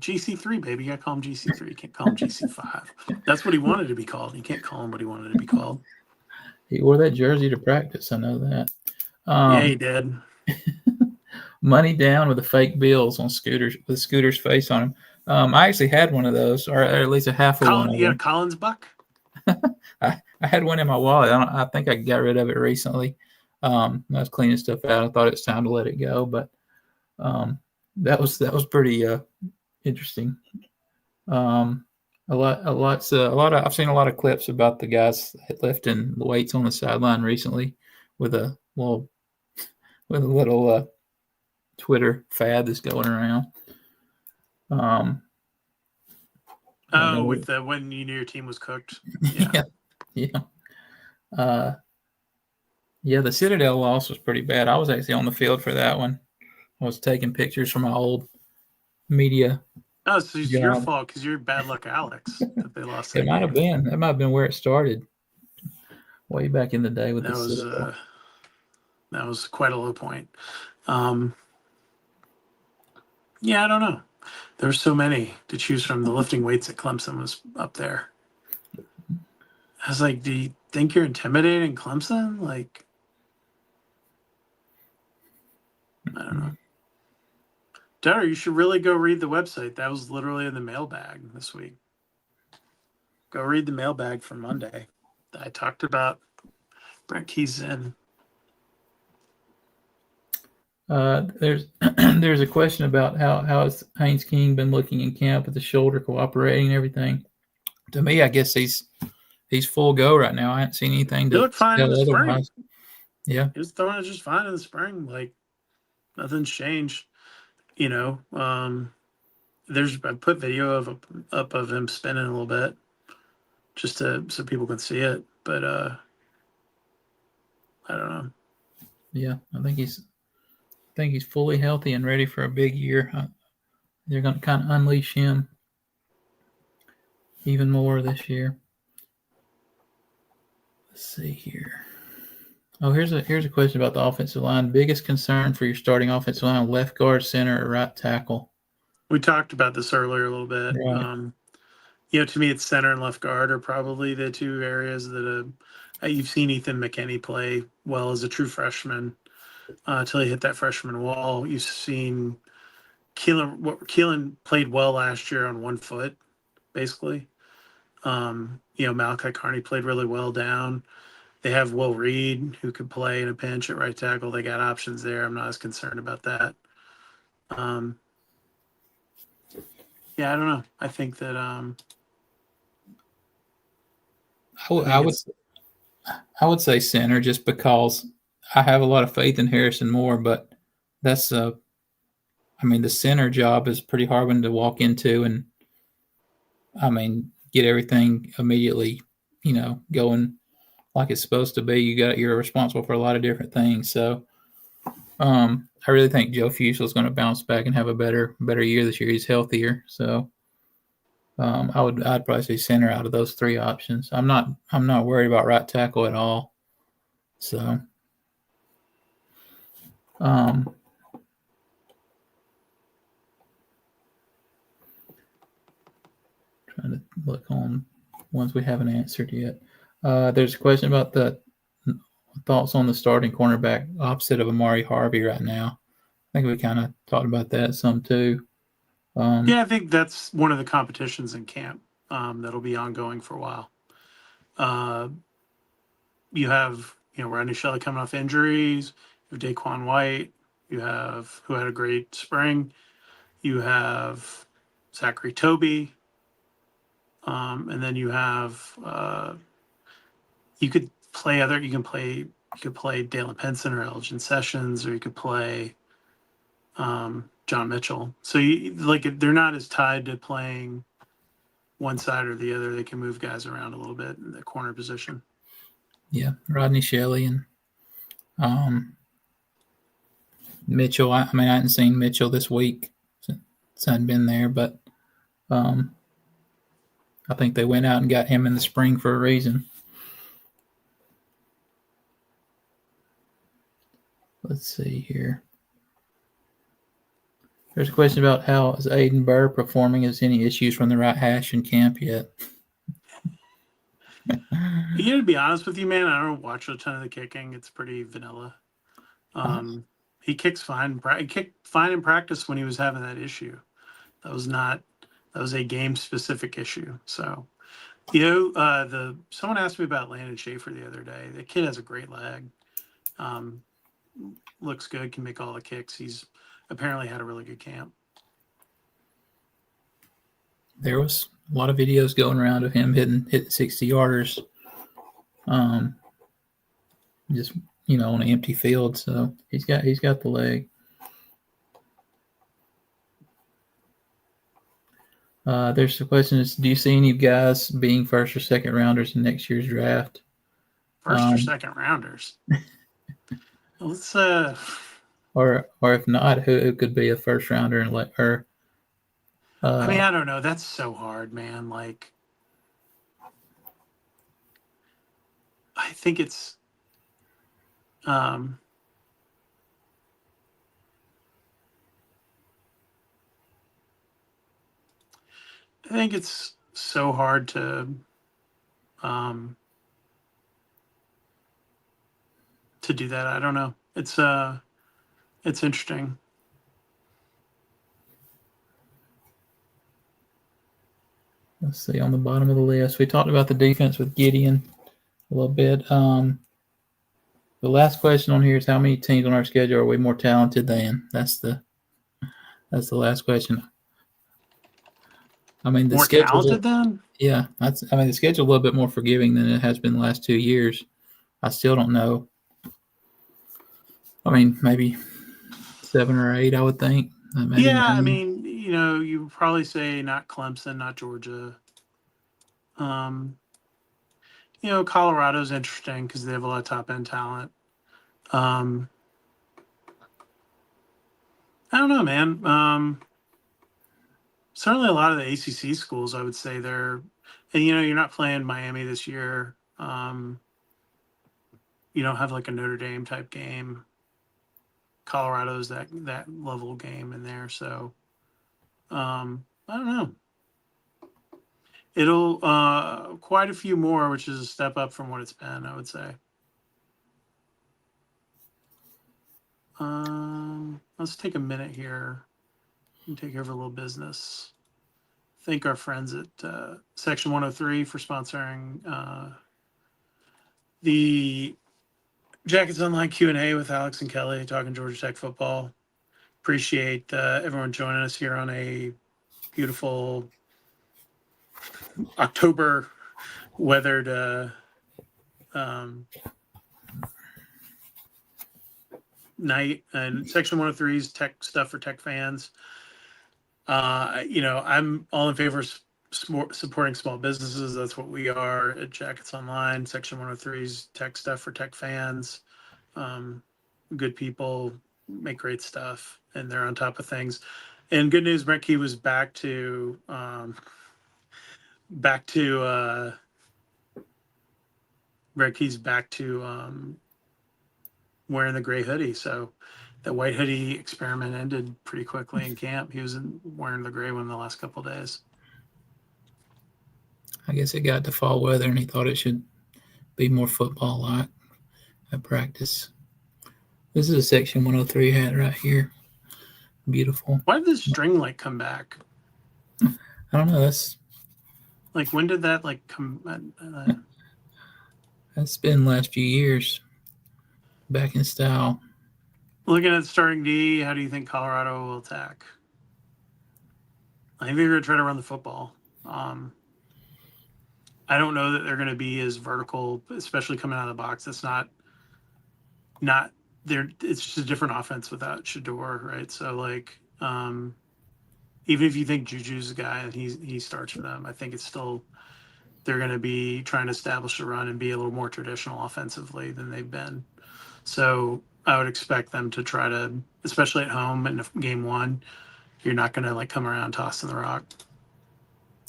GC3, baby. You gotta call him GC3. You can't call him GC5. That's what he wanted to be called. You can't call him what he wanted to be called. He wore that jersey to practice. I know that. Yeah, he did. Money down with the fake bills on scooters with Scooter's face on them. I actually had one of those, or at least a half of one. You got a Collins buck? I had one in my wallet. I think I got rid of it recently. I was cleaning stuff out. I thought it was time to let it go, but that was pretty interesting. I've seen a lot of clips about the guys lifting the weights on the sideline recently with a little Twitter fad that's going around. With the when you knew your team was cooked. Yeah. The Citadel loss was pretty bad. I was actually on the field for that one. I was taking pictures from my old media. Oh, so it's your fault because you're bad luck, Alex, that they lost. It might have been. That might have been where it started, way back in the day with that was quite a low point. Yeah, I don't know. There's so many to choose from. The lifting weights at Clemson was up there. I was like, do you think you're intimidating Clemson? Like, I don't know. Dara, you should really go read the website. That was literally in the mailbag this week. Go read the mailbag from Monday. I talked about Brent Keys in. There's a question about how has Haynes King been looking in camp with the shoulder cooperating and everything. To me, I guess he's full go right now. I haven't seen anything to look fine in the spring. Yeah, he was throwing it just fine in the spring. Like nothing's changed. You know, I put video up of him spinning a little bit, just so people can see it. But I don't know. Yeah, I think he's fully healthy and ready for a big year. They're going to kind of unleash him even more this year. Let's see here. Oh, here's a question about the offensive line. Biggest concern for your starting offensive line: left guard, center, or right tackle? We talked about this earlier a little bit. Right. To me, it's center and left guard are probably the two areas that you've seen Ethan McKinney play well as a true freshman until he hit that freshman wall. You've seen Keelan played well last year on one foot, basically. Malachi Carney played really well down. They have Will Reed, who could play in a pinch at right tackle. They got options there. I'm not as concerned about that. I don't know. I think that I would say center just because I have a lot of faith in Harrison Moore, but that's the center job is a pretty hard one to walk into and get everything immediately, going like it's supposed to be. You're responsible for a lot of different things. So I really think Joe Fusel is going to bounce back and have a better year this year. He's healthier. So I'd probably say center out of those three options. I'm not worried about right tackle at all. So trying to look on ones we haven't answered yet. There's a question about the thoughts on the starting cornerback opposite of Amari Harvey right now. I think we kind of talked about that some too. I think that's one of the competitions in camp that'll be ongoing for a while. You have Rodney Shelley coming off injuries. You have Daquan White. You have who had a great spring. You have Zachary Toby. And then you have you could play Dalen Penson or Elgin Sessions, or you could play John Mitchell. So they're not as tied to playing one side or the other. They can move guys around a little bit in the corner position. Yeah, Rodney Shelley and Mitchell. I mean, I hadn't seen Mitchell this week since I hadn't been there, but I think they went out and got him in the spring for a reason. Let's see here. There's a question about how is Aiden Burr performing? Is any issues from the right hash in camp yet? You know, to be honest with you, man, I don't watch a ton of the kicking. It's pretty vanilla. He kicks fine. He kicked fine in practice when he was having that issue. That was a game specific issue. So, you know, someone asked me about Landon Schaefer the other day. The kid has a great leg. Looks good, can make all the kicks. He's apparently had a really good camp. There was a lot of videos going around of him hitting 60-yarders. Just, you know, on an empty field. So he's got the leg. There's the question is, do you see any guys being first or second rounders in next year's draft? First or second rounders? Let's or if not, who could be a first rounder and I mean, I don't know. That's so hard, man. Like, I think it's so hard to do that. I don't know. It's interesting. Let's see, on the bottom of the list, we talked about the defense with Gideon a little bit. The last question on here is, how many teams on our schedule are we more talented than? That's the last question. I mean, the more talented than? Yeah, the schedule's a little bit more forgiving than it has been the last 2 years. I still don't know. I mean, maybe 7 or 8, I would think. Yeah, 9. I mean, you know, you would probably say not Clemson, not Georgia. You know, Colorado's interesting because they have a lot of top end talent. I don't know, man. Certainly a lot of the ACC schools, I would say they're, and you know, you're not playing Miami this year. You don't have like a Notre Dame type game. Colorado's that level game in there, so I don't know. It'll quite a few more, which is a step up from what it's been, I would say. Let's take a minute here and take care of a little business. Thank our friends at Section 103 for sponsoring the Jacketsonline Q&A with Alex and Kelly talking Georgia Tech football. Appreciate everyone joining us here on a beautiful October weathered night. And Section 103's tech stuff for tech fans. You know, I'm all in favor of supporting small businesses. That's what we are at Jackets Online. Section 103's tech stuff for tech fans. Good people make great stuff, and they're on top of things. And good news, Brett Key was back to Brett Key's back to wearing the gray hoodie. So the white hoodie experiment ended pretty quickly in camp. He was wearing the gray one the last couple of days. I guess it got to fall weather, and he thought it should be more football-like at practice. This is a Section 103 hat right here. Beautiful. Why did this string light come back? I don't know. That's like, when did that like come? That's been the last few years. Back in style. Looking at starting D, how do you think Colorado will attack? I think they're going to try to run the football. I don't know that they're going to be as vertical, especially coming out of the box. That's not there. It's just a different offense without Shador, right? So like, you even if you think Juju's the guy and he starts for them, I think it's still they're going to be trying to establish a run and be a little more traditional offensively than they've been. So I would expect them to try to, especially at home in game one, you're not going to like come around tossing the rock.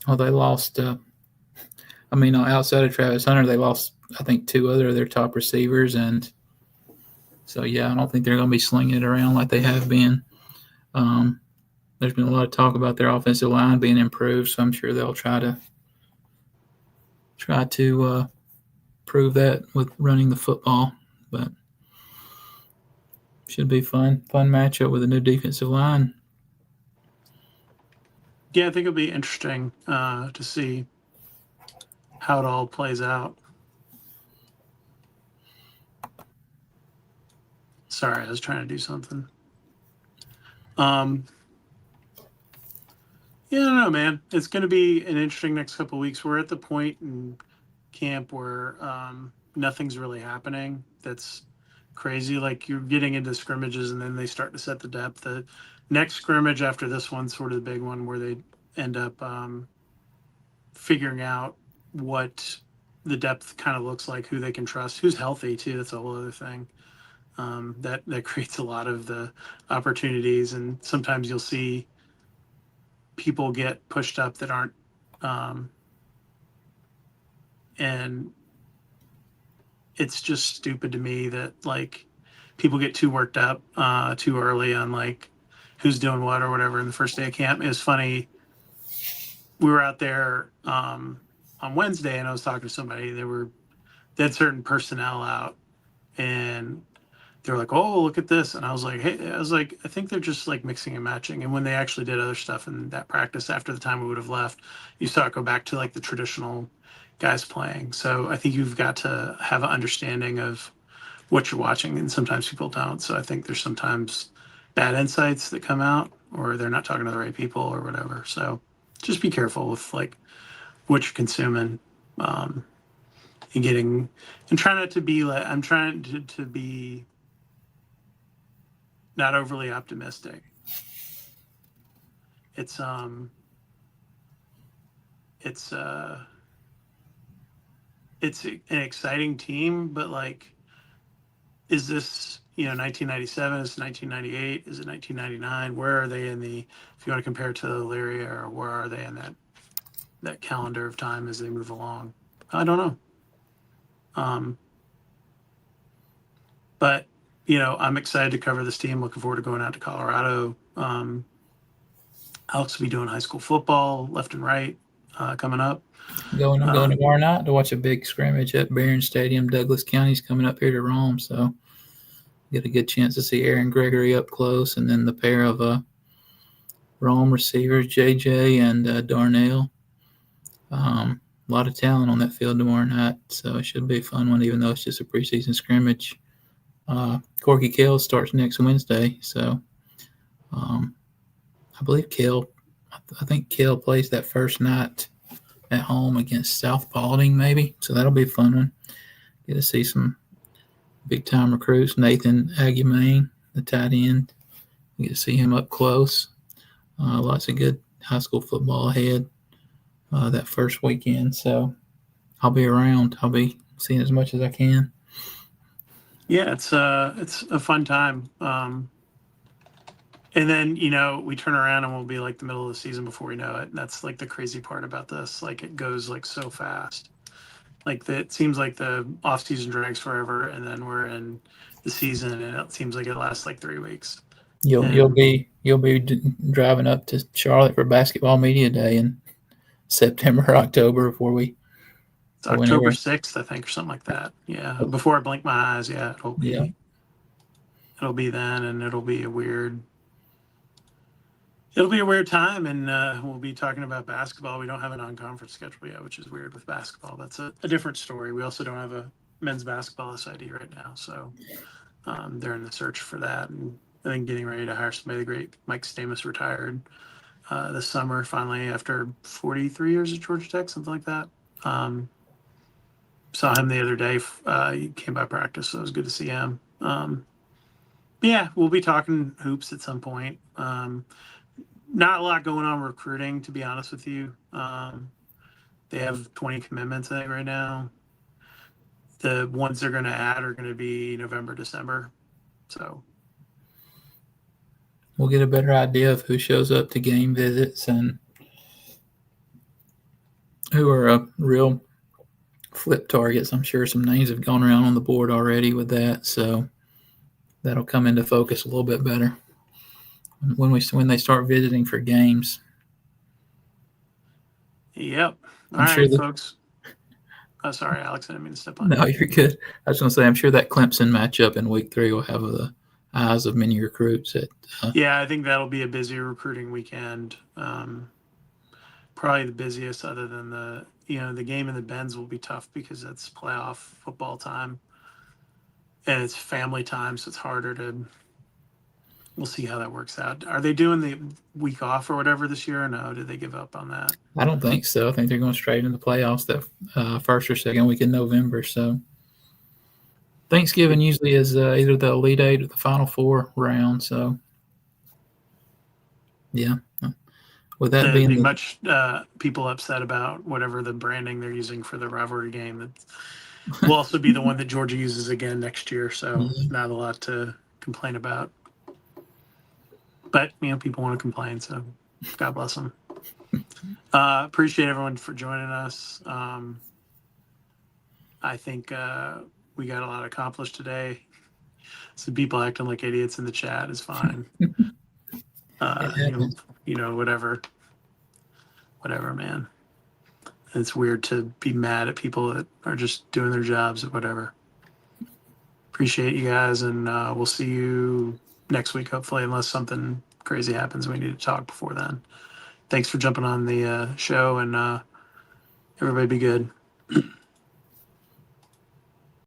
Well, they lost. Outside of Travis Hunter, they lost, I think, two other of their top receivers, and so yeah, I don't think they're going to be slinging it around like they have been. There's been a lot of talk about their offensive line being improved, so I'm sure they'll try to prove that with running the football. But should be fun matchup with a new defensive line. Yeah, I think it'll be interesting to see how it all plays out. Sorry, I was trying to do something. Yeah, I don't know, man. It's going to be an interesting next couple of weeks. We're at the point in camp where nothing's really happening. That's crazy. Like you're getting into scrimmages, and then they start to set the depth. The next scrimmage after this one's sort of the big one where they end up figuring out what the depth kind of looks like, who they can trust, who's healthy too. That's a whole other thing. That creates a lot of the opportunities, and sometimes you'll see people get pushed up that aren't and it's just stupid to me that like people get too worked up too early on like who's doing what or whatever in the first day of camp. It was funny, we were out there on Wednesday and I was talking to somebody. They had certain personnel out and they were like, oh, look at this. And I was like, hey, I think they're just like mixing and matching. And when they actually did other stuff in that practice after the time we would have left, you saw it go back to like the traditional guys playing. So I think you've got to have an understanding of what you're watching. And sometimes people don't. So I think there's sometimes bad insights that come out or they're not talking to the right people or whatever. So just be careful with like what you're consuming. And getting and try not to be like I'm trying to be not overly optimistic. It's it's an exciting team, but like, is this 1997? Is it 1998? Is it 1999? Where are they in the? If you want to compare it to Illyria, or where are they in that calendar of time as they move along? I don't know. But I'm excited to cover this team. Looking forward to going out to Colorado. Alex will be doing high school football left and right coming up. Going tomorrow night to watch a big scrimmage at Barron Stadium. Douglas County's coming up here to Rome, so get a good chance to see Aaron Gregory up close, and then the pair of Rome receivers, JJ and Darnell. A lot of talent on that field tomorrow night, so it should be a fun one, even though it's just a preseason scrimmage. Corky Kell starts next Wednesday, so I believe Kell. I think Kell plays that first night at home against South Paulding, maybe. So that'll be a fun one. Get to see some big time recruits. Nathan Aguimain, the tight end. Get to see him up close. Lots of good high school football ahead that first weekend. So I'll be around. I'll be seeing as much as I can. Yeah, it's a fun time. And then, we turn around and we'll be like the middle of the season before we know it. And that's like the crazy part about this. Like it goes like so fast. Like it seems like the off season drags forever, and then we're in the season, and it seems like it lasts like 3 weeks. You'll be driving up to Charlotte for basketball media day in September or October before we. It's October 6th, I think, or something like that. Yeah, before I blink my eyes. Yeah, it'll be then, and it'll be a weird time, and we'll be talking about basketball. We don't have a non-conference schedule yet, which is weird with basketball. That's a different story. We also don't have a men's basketball SID right now, so they're in the search for that, and I think getting ready to hire somebody. The great Mike Stamus retired this summer, finally, after 43 years at Georgia Tech, something like that. Saw him the other day. He came by practice, so it was good to see him. Yeah, we'll be talking hoops at some point. Not a lot going on recruiting, to be honest with you. They have 20 commitments, I think, right now. The ones they're going to add are going to be November, December. So We'll get a better idea of who shows up to game visits and who are real flip targets. I'm sure some names have gone around on the board already with that, so that'll come into focus a little bit better when they start visiting for games. Yep. All I'm sure right, folks. Oh, sorry, Alex. I didn't mean to step on No, you. you're good. I was going to say, I'm sure that Clemson matchup in week 3 will have the eyes of many recruits. Yeah, I think that'll be a busy recruiting weekend. Probably the busiest, other than the game in the Benz will be tough because it's playoff football time and it's family time, so it's harder to. We'll see how that works out. Are they doing the week off or whatever this year, or no? Did they give up on that? I don't think so. I think they're going straight into the playoffs that first or second week in November. So Thanksgiving usually is either the Elite Eight or the Final Four round. So yeah, with that There'd being be much people upset about whatever the branding they're using for the rivalry game. That will also be the one that Georgia uses again next year. So not a lot to complain about. But people want to complain, so God bless them. Appreciate everyone for joining us. I think we got a lot accomplished today. Some people acting like idiots in the chat is fine. Whatever, man. It's weird to be mad at people that are just doing their jobs or whatever. Appreciate you guys, and we'll see you next week, hopefully, unless something crazy happens. We need to talk before then. Thanks for jumping on the show, and everybody be good.